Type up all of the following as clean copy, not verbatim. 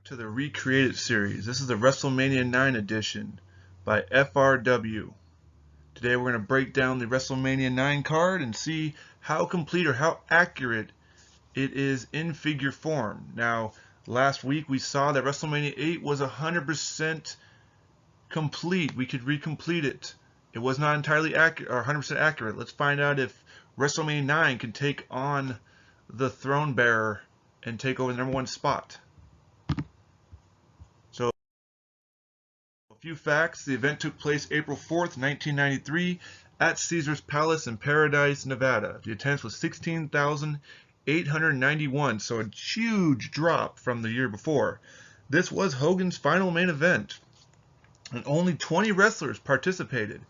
To the Recreated series. This is the Wrestlemania 9 edition by FRW. Today we're going to break down the Wrestlemania 9 card and see how complete or how accurate it is in figure form. Now, last week we saw that Wrestlemania 8 was 100% complete. We could recomplete it. It was not entirely accurate or 100% accurate. Let's find out if Wrestlemania 9 can take on the throne bearer and take over the #1 spot. So, a few facts. The event took place April 4th, 1993 at Caesar's Palace in Paradise, Nevada. The attendance was 16,891, so a huge drop from the year before. This was Hogan's final main event, and only 20 wrestlers participated.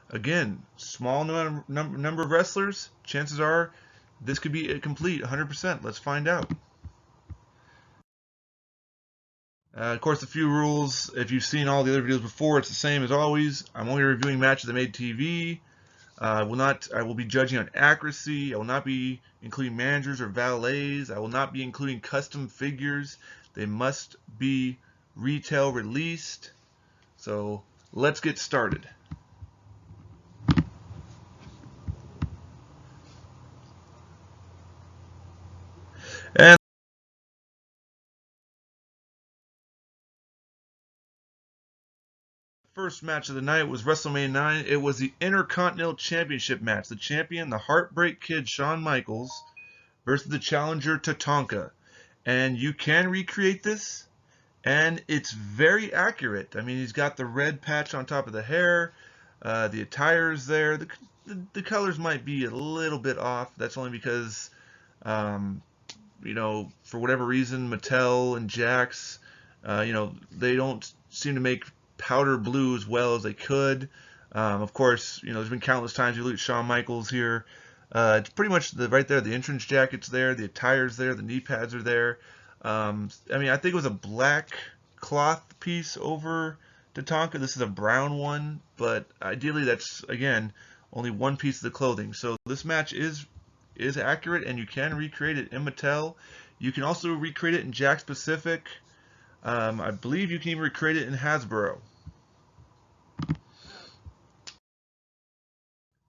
Again, small number of wrestlers. Chances are this could be a complete 100%. Let's find out. Of course, a few rules. If you've seen all the other videos before, it's the same as always. I'm only reviewing matches that made TV. I will be judging on accuracy. I will not be including managers or valets. I will not be including custom figures. They must be retail released. So let's get started. And first match of the night was WrestleMania 9. It was the Intercontinental Championship match. The champion, the Heartbreak Kid, Shawn Michaels, versus the challenger, Tatanka. And you can recreate this, and it's very accurate. I mean, he's got the red patch on top of the hair. The attire's there. The colors might be a little bit off. That's only because, for whatever reason, Mattel and Jakks, they don't seem to make powder blue as well as they could. Of course, there's been countless times you look at Shawn Michaels here. It's pretty much right there. The entrance jacket's there, the attire's there, the knee pads are there. I think it was a black cloth piece over Tatanka. This is a brown one, but ideally that's, again, only one piece of the clothing. So this match is accurate, and you can recreate it in Mattel. You can also recreate it in Jakks Pacific. I believe you can even recreate it in Hasbro.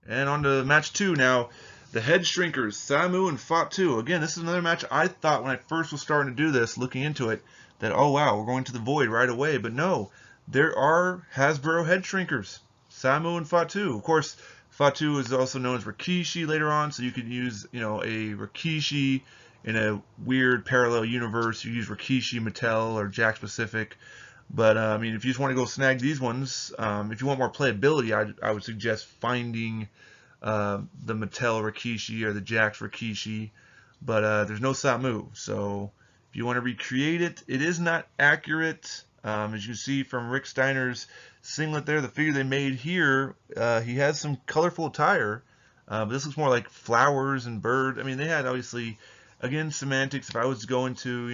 And on to match 2 now. The Head Shrinkers, Samu and Fatu. Again, this is another match I thought when I first was starting to do this, looking into it, that, oh wow, we're going to the void right away. But no, there are Hasbro Head Shrinkers, Samu and Fatu. Of course, Fatu is also known as Rikishi later on, so you could use, a Rikishi in a weird parallel universe. You use Rikishi, Mattel, or Jakks Pacific. But, if you just want to go snag these ones, if you want more playability, I would suggest finding the Mattel Rikishi or the Jakks Rikishi. But there's no Samu. So if you want to recreate it, it is not accurate. As you see from Rick Steiner's singlet there, the figure they made here, he has some colorful attire. But this looks more like flowers and birds. I mean, they had, obviously, again, semantics. If I was going to,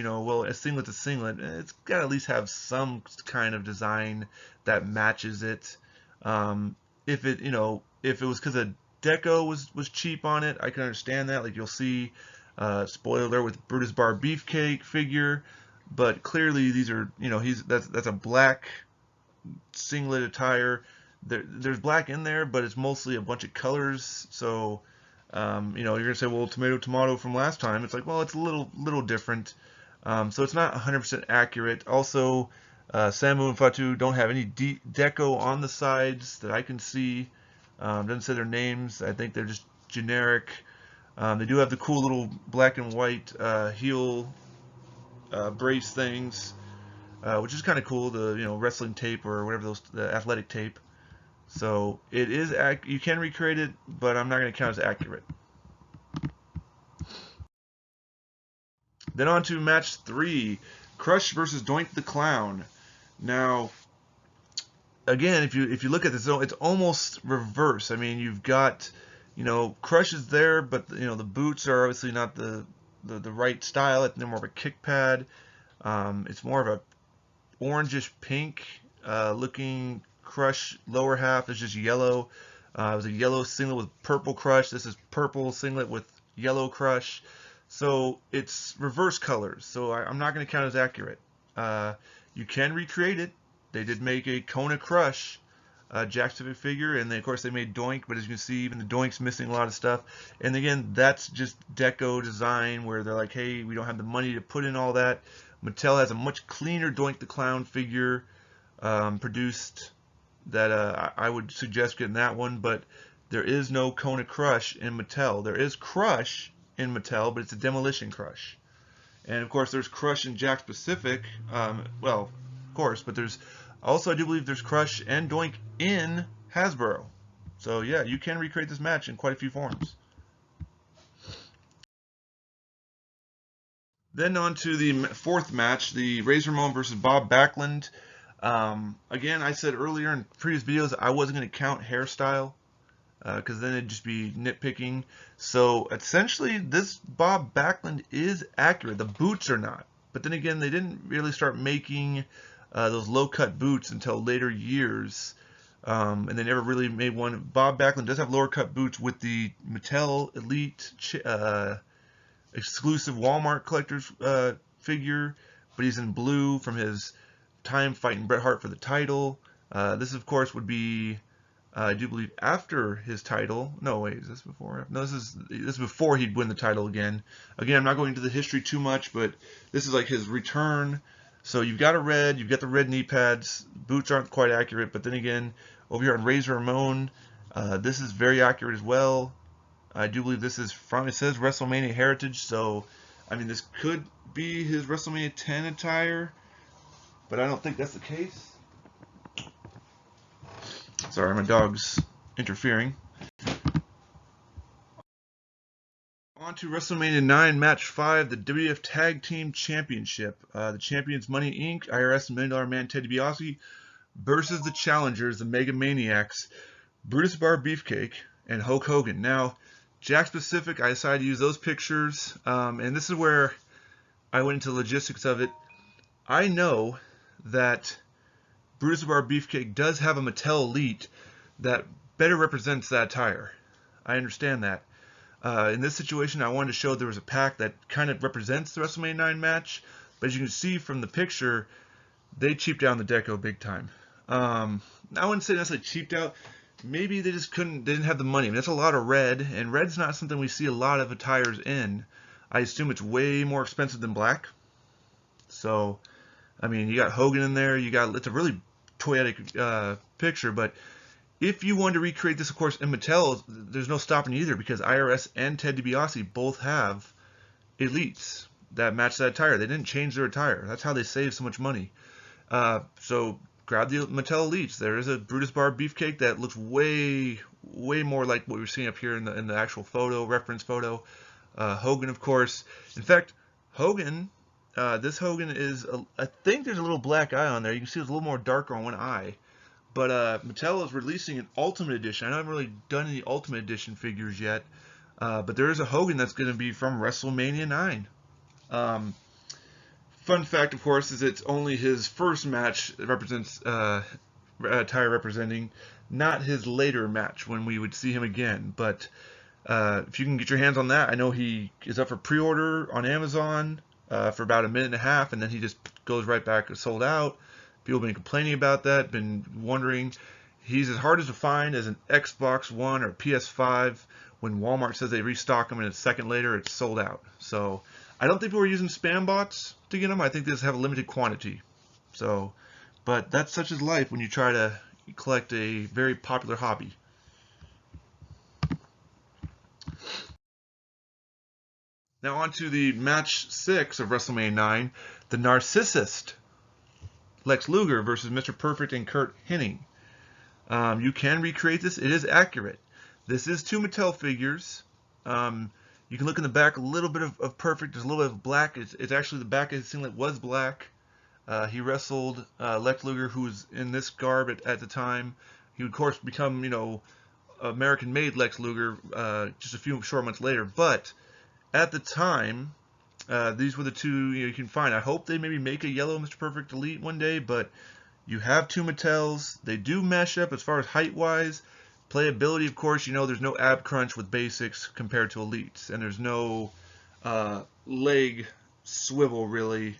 a singlet's a singlet, it's got to at least have some kind of design that matches it. If it was because a deco was cheap on it, I can understand that. Like, you'll see, spoiler alert, with Brutus Bar Beefcake figure, but clearly these are, that's a black singlet attire. There's black in there, but it's mostly a bunch of colors. So, you're gonna say, well, tomato from last time. It's like, well, it's a little different. So it's not 100% accurate. Also, Samu and Fatu don't have any deco on the sides that I can see. Doesn't say their names. I think they're just generic. They do have the cool little black and white heel brace things, which is kind of cool. The wrestling tape or whatever the athletic tape. So it is you can recreate it, but I'm not going to count as accurate. Then on to match 3, Crush versus Doink the Clown. Now, again, if you look at this, it's almost reverse. I mean, you've got, Crush is there, but the boots are obviously not the right style. They're more of a kick pad. It's more of a orangish pink looking Crush. Lower half is just yellow. It was a yellow singlet with purple Crush. This is purple singlet with yellow Crush. So it's reverse colors. So I'm not going to count as accurate. You can recreate it. They did make a Kona Crush Jack Pacific figure, and then of course they made Doink, but as you can see, even the Doink's missing a lot of stuff. And again, that's just Deco design, where they're like, hey, we don't have the money to put in all that. Mattel has a much cleaner Doink the Clown figure produced that I would suggest getting that one, but there is no Kona Crush in Mattel. There is Crush in Mattel, but it's a Demolition Crush. And of course, there's Crush in Jack Pacific. Well, of course, but there's also, I do believe there's Crush and Doink in Hasbro. So yeah, you can recreate this match in quite a few forms. Then on to the fourth match, the Razor Ramon versus Bob Backlund. Again, I said earlier in previous videos I wasn't going to count hairstyle because then it'd just be nitpicking. So essentially, this Bob Backlund is accurate. The boots are not. But then again, they didn't really start making those low-cut boots until later years. And they never really made one. Bob Backlund does have lower-cut boots with the Mattel Elite exclusive Walmart collector's figure, but he's in blue from his time fighting Bret Hart for the title. This, of course, would be, I do believe, after his title. No, wait, is this before? No, this is before he'd win the title again. Again, I'm not going into the history too much, but this is like his return. So you've got you've got the red knee pads. Boots aren't quite accurate, but then again, over here on Razor Ramon, this is very accurate as well. I do believe this is from, it says WrestleMania Heritage, so, I mean, this could be his WrestleMania 10 attire, but I don't think that's the case. Sorry, my dog's interfering. On to WrestleMania 9, Match 5, the WWF Tag Team Championship. The champions, Money Inc., IRS, $1 Million Man Ted DiBiase, versus the challengers, the Mega Maniacs, Brutus Bar Beefcake, and Hulk Hogan. Now, Jack Pacific, I decided to use those pictures, and this is where I went into the logistics of it. I know that Brutus Bar Beefcake does have a Mattel Elite that better represents that attire. I understand that. In this situation, I wanted to show there was a pack that kind of represents the WrestleMania 9 match, but as you can see from the picture, they cheaped out on the deco big time. I wouldn't say necessarily cheaped out. Maybe they just couldn't, they didn't have the money. I mean, that's a lot of red, and red's not something we see a lot of attires in. I assume it's way more expensive than black. So, I mean, you got Hogan in there, it's a really toyetic picture, but if you wanted to recreate this, of course, in Mattel, there's no stopping either, because IRS and Ted DiBiase both have Elites that match that attire. They didn't change their attire. That's how they save so much money. So grab the Mattel Elites. There is a Brutus Bar Beefcake that looks way more like what we're seeing up here in the actual photo, reference photo. Hogan, of course. In fact, Hogan, this Hogan is, I think there's a little black eye on there. You can see it's a little more darker on one eye. But Mattel is releasing an Ultimate Edition. I haven't really done any Ultimate Edition figures yet. But there is a Hogan that's going to be from WrestleMania 9. Fun fact, of course, is it's only his first match that represents attire representing, not his later match when we would see him again. But if you can get your hands on that, I know he is up for pre-order on Amazon for about a minute and a half, and then he just goes right back sold out. People have been complaining about that, been wondering. He's as hard to find as an Xbox One or PS5. When Walmart says they restock them and a second later it's sold out. So I don't think people are using spam bots to get them. I think they just have a limited quantity. So, but that's such as life when you try to collect a very popular hobby. Now on to the match 6 of WrestleMania 9, the Narcissist, Lex Luger versus Mr. Perfect and Kurt Hennig. You can recreate this. It is accurate. This is 2 Mattel figures. You can look in the back, a little bit of Perfect. There's a little bit of black. It's actually the back of his singlet was black. He wrestled Lex Luger, who was in this garb at the time. He would, of course, become, American-made Lex Luger just a few short months later. But at the time, these were the 2 you can find. I hope they maybe make a yellow Mr. Perfect Elite one day, but you have 2 Mattels. They do mesh up as far as height-wise. Playability, of course, there's no ab crunch with basics compared to Elites, and there's no leg swivel, really,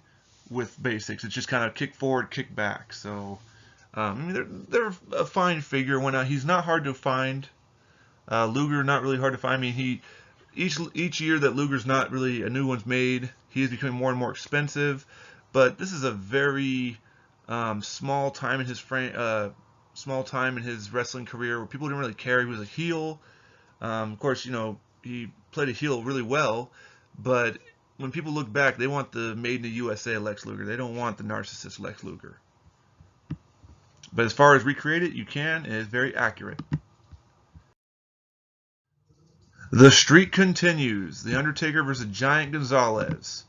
with basics. It's just kind of kick forward, kick back. So I mean, they're a fine figure. When he's not hard to find. Luger not really hard to find. I mean, each year that Luger's not really a new one's made, he is becoming more and more expensive. But this is a very small time in his small time in his wrestling career where people didn't really care. He was a heel. Of course, you know, he played a heel really well, but when people look back, they want the made in the USA Lex Luger. They don't want the narcissist Lex Luger. But as far as recreate it, you can, and it's very accurate. The streak continues. The Undertaker versus Giant Gonzalez.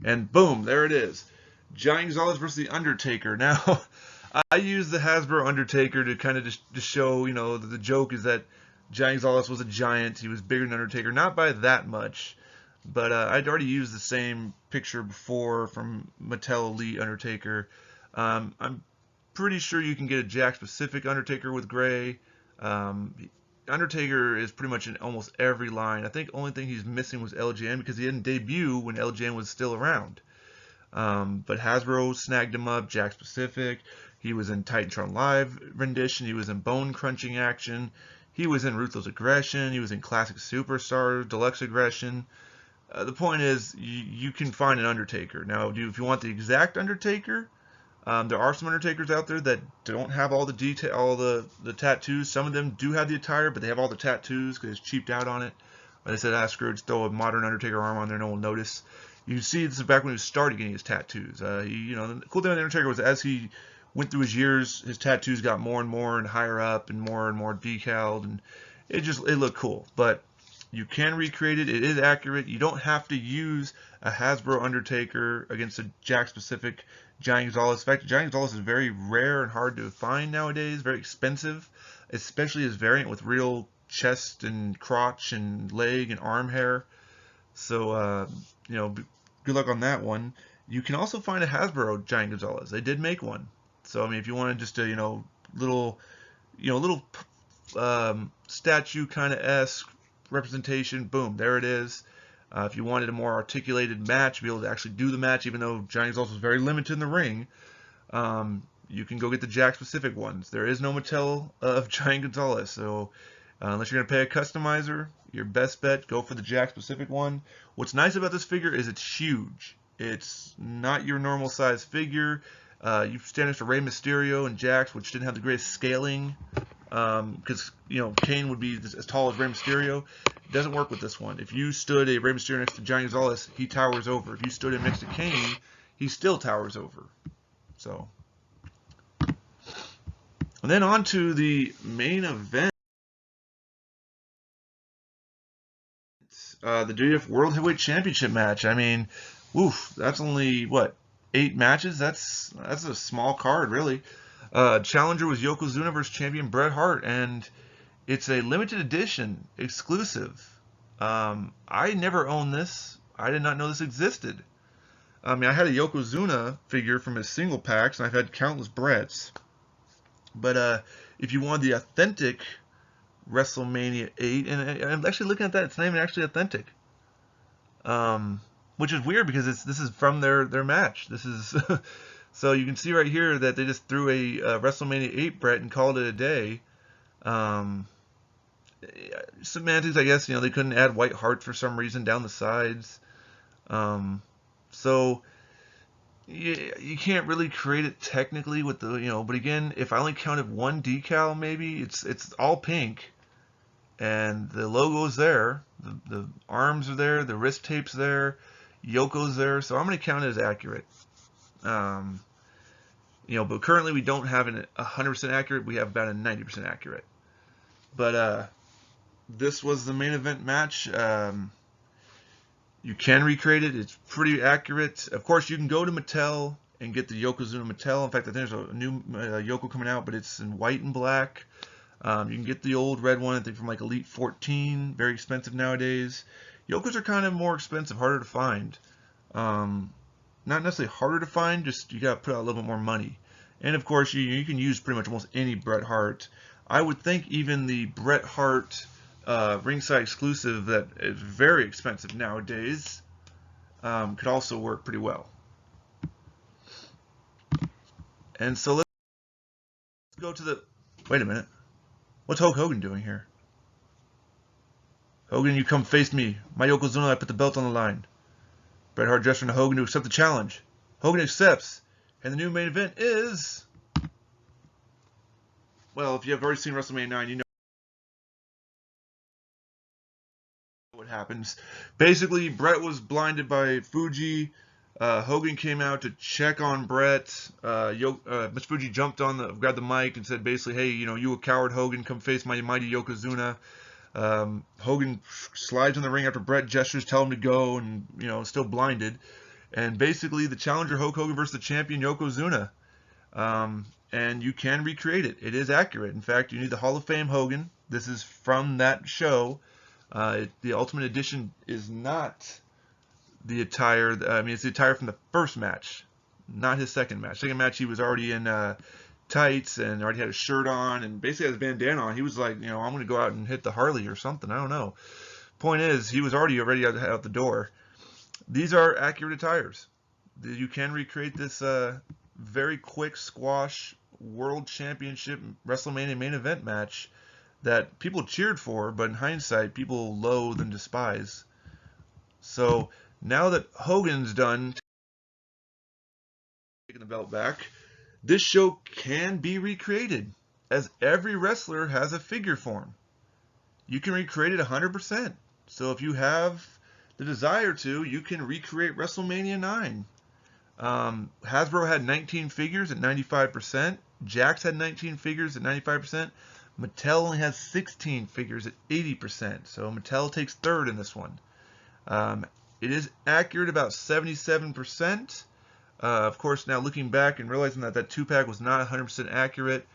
And boom, there it is. Giant Gonzalez versus the Undertaker. Now, I use the Hasbro Undertaker to kind of just show, you know, the joke is that Giant Gonzalez was a giant. He was bigger than Undertaker, not by that much. But I'd already used the same picture before from Mattel Elite Undertaker. I'm pretty sure you can get a Jakks Pacific Undertaker with gray. Undertaker is pretty much in almost every line. I think the only thing he's missing was LJN because he didn't debut when LJN was still around. But Hasbro snagged him up, Jakks Pacific. He was in Titantron Live rendition. He was in Bone Crunching Action. He was in Ruthless Aggression. He was in Classic Superstar, Deluxe Aggression. The point is, you can find an Undertaker. Now, if you want the exact Undertaker, there are some Undertakers out there that don't have all the detail, all the tattoos. Some of them do have the attire, but they have all the tattoos because it's cheaped out on it. Like I said, screw it, just throw a modern Undertaker arm on there, no one will notice. You can see this is back when he was starting getting his tattoos. You know, the cool thing with the Undertaker was as he went through his years, his tattoos got more and higher up and more decaled, and it looked cool. But you can recreate it. It is accurate. You don't have to use a Hasbro Undertaker against a Jakks Pacific Giant Gonzalez. In fact, Giant Gonzalez is very rare and hard to find nowadays. Very expensive, especially his variant with real chest and crotch and leg and arm hair. So, you know, good luck on that one. You can also find a Hasbro Giant Gonzalez. They did make one. So, I mean, if you wanted just a, little statue kind of esque representation, boom, there it is. If you wanted a more articulated match, be able to actually do the match, even though Giant Gonzalez was very limited in the ring, you can go get the Jakks Pacific ones. There is no Mattel of Giant Gonzalez, so unless you're going to pay a customizer, your best bet, go for the Jakks Pacific one. What's nice about this figure is it's huge. It's not your normal size figure. You stand next to Rey Mysterio and Jakks, which didn't have the greatest scaling, because Kane would be as tall as Rey Mysterio. It doesn't work with this one. If you stood a Rey Mysterio next to Giant Gonzalez, he towers over. If you stood him next to Kane, he still towers over. So, and then on to the main event, the WWF World Heavyweight Championship match. I mean, woof, that's only what, 8 matches? That's a small card, really. Challenger was Yokozuna versus champion Bret Hart, and it's a limited edition exclusive. I never owned this. I did not know this existed. I mean, I had a Yokozuna figure from his single packs, and I've had countless Brets. But if you want the authentic Wrestlemania 8, and I'm actually looking at that, it's not even actually authentic. Which is weird because this is from their match. This is so you can see right here that they just threw a WrestleMania 8 Bret and called it a day. Semantics, I guess. They couldn't add white hearts for some reason down the sides. So you can't really create it technically with the But again, if I only counted one decal, maybe it's all pink, and the logo's there, the arms are there, the wrist tape's there, Yoko's there, so I'm going to count it as accurate. But currently we don't have an 100% accurate. We have about a 90% accurate. But this was the main event match. You can recreate it. It's pretty accurate. Of course, you can go to Mattel and get the Yokozuna Mattel. In fact, I think there's a new Yoko coming out, but it's in white and black. You can get the old red one, I think from like Elite 14. Very expensive nowadays. Yokos are kind of more expensive, harder to find. Not necessarily harder to find, just you got to put out a little bit more money. And of course, you can use pretty much almost any Bret Hart. I would think even the Bret Hart ringside exclusive that is very expensive nowadays. could also work pretty well. And so let's go to the... Wait a minute. What's Hulk Hogan doing here? Hogan, you come face me. My Yokozuna, I put the belt on the line. Bret Hart gesturing to Hogan to accept the challenge. Hogan accepts. And the new main event is... Well, if you have already seen WrestleMania 9, you know what happens. Basically, Bret was blinded by Fuji. Hogan came out to check on Bret. Mr. Fuji grabbed the mic and said basically, hey, you a coward, Hogan, come face my mighty Yokozuna. Hogan slides in the ring after Bret gestures, tell him to go, and still blinded. And basically, the challenger Hulk Hogan versus the champion Yokozuna. And you can recreate it. It is accurate. In fact, you need the Hall of Fame Hogan. This is from that show. The Ultimate Edition is not the attire. It's the attire from the first match, not his second match. Second match, he was already in tights and already had a shirt on and basically had his bandana on. He was like, I'm going to go out and hit the Harley or something. I don't know. Point is, he was already out the door. These are accurate attires. You can recreate this very quick squash World Championship WrestleMania main event match that people cheered for, but in hindsight, people loathe and despise. So now that Hogan's done taking the belt back, this show can be recreated, as every wrestler has a figure form. You can recreate it 100%. So if you have the desire to, you can recreate WrestleMania 9. Hasbro had 19 figures at 95%. Jakks had 19 figures at 95%. Mattel only has 16 figures at 80%. So Mattel takes third in this one. It is accurate about 77%. Of course, now looking back and realizing that 2-pack was not 100% accurate,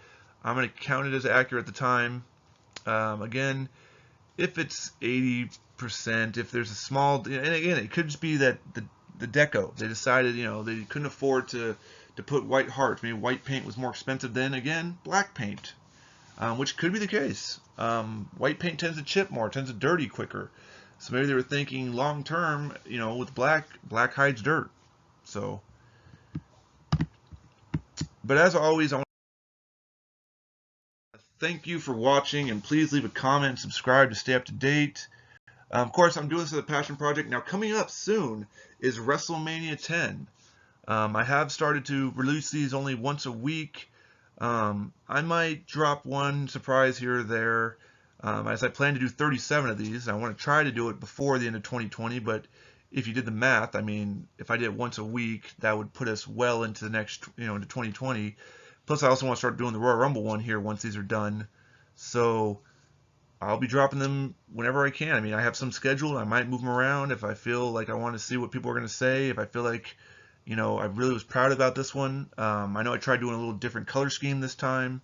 I'm going to count it as accurate at the time. Again, if it's 80%, if there's a small, and again, it could just be that the deco, they decided, they couldn't afford to put white hearts. Maybe white paint was more expensive than, again, black paint, which could be the case. White paint tends to chip more, tends to dirty quicker. So maybe they were thinking long term, with black hides dirt. So, but as always, I want to thank you for watching, and please leave a comment and subscribe to stay up to date. Of course, I'm doing this as a passion project. Now, coming up soon is WrestleMania 10. I have started to release these only once a week. I might drop one surprise here or there, as I plan to do 37 of these. I want to try to do it before the end of 2020, but if you did the math, if I did it once a week, that would put us well into the next, into 2020. Plus, I also want to start doing the Royal Rumble one here once these are done. So I'll be dropping them whenever I can. I have some scheduled. I might move them around if I feel like I want to see what people are going to say. If I feel like, I really was proud about this one. I know I tried doing a little different color scheme this time.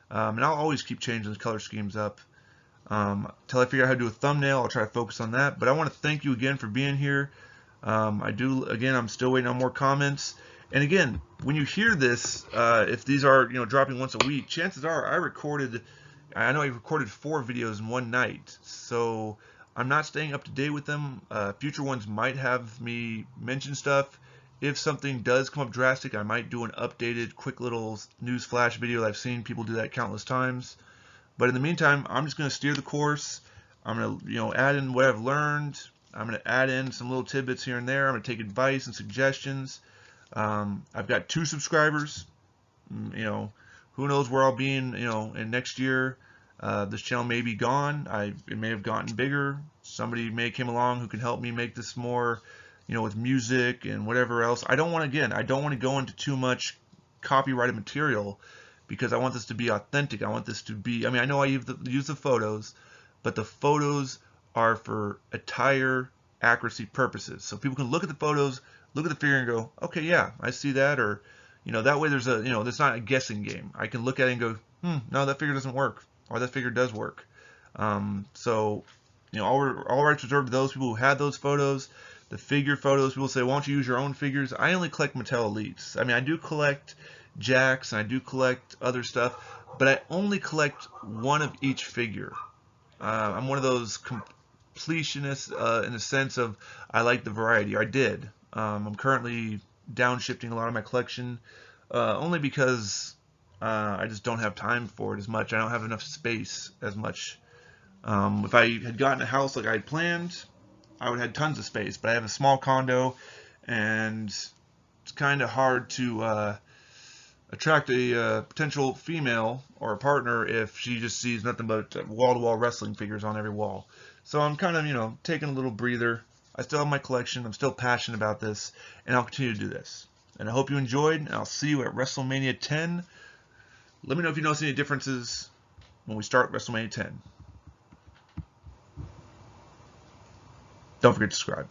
And I'll always keep changing the color schemes up. Till I figure out how to do a thumbnail, I'll try to focus on that. But I want to thank you again for being here. I'm still waiting on more comments. And again, when you hear this, if these are, dropping once a week, chances are I know I recorded 4 videos in one night, so I'm not staying up to date with them. Future ones might have me mention stuff. If something does come up drastic, I might do an updated, quick little news flash video. I've seen people do that countless times. But in the meantime, I'm just going to steer the course. I'm going to, add in what I've learned. I'm going to add in some little tidbits here and there. I'm going to take advice and suggestions. I've got 2 subscribers. Who knows where I'll be in next year. This channel may be gone. It may have gotten bigger. Somebody may have came along who can help me make this more, with music and whatever else. I don't want to go into too much copyrighted material, because I want this to be authentic. I want this to be, I know I use the photos, but the photos are for attire accuracy purposes. So people can look at the photos, look at the figure and go, okay, yeah, I see that. Or, that way there's there's not a guessing game. I can look at it and go, no, that figure doesn't work. Or that figure does work. So, all rights reserved to those people who had those photos. The figure photos, people say, why don't you use your own figures? I only collect Mattel Elites. I do collect Jakks, and I do collect other stuff, but I only collect one of each figure. I'm one of those completionist in the sense of I like the variety. I did. I'm currently downshifting a lot of my collection only because I just don't have time for it as much. I don't have enough space as much. If I had gotten a house like I had planned, I would have had tons of space. But I have a small condo, and it's kind of hard to attract a potential female or a partner if she just sees nothing but wall-to-wall wrestling figures on every wall. So I'm kind of, taking a little breather. I still have my collection. I'm still passionate about this, and I'll continue to do this. And I hope you enjoyed, and I'll see you at WrestleMania 10. Let me know if you notice any differences when we start WrestleMania 10. Don't forget to subscribe.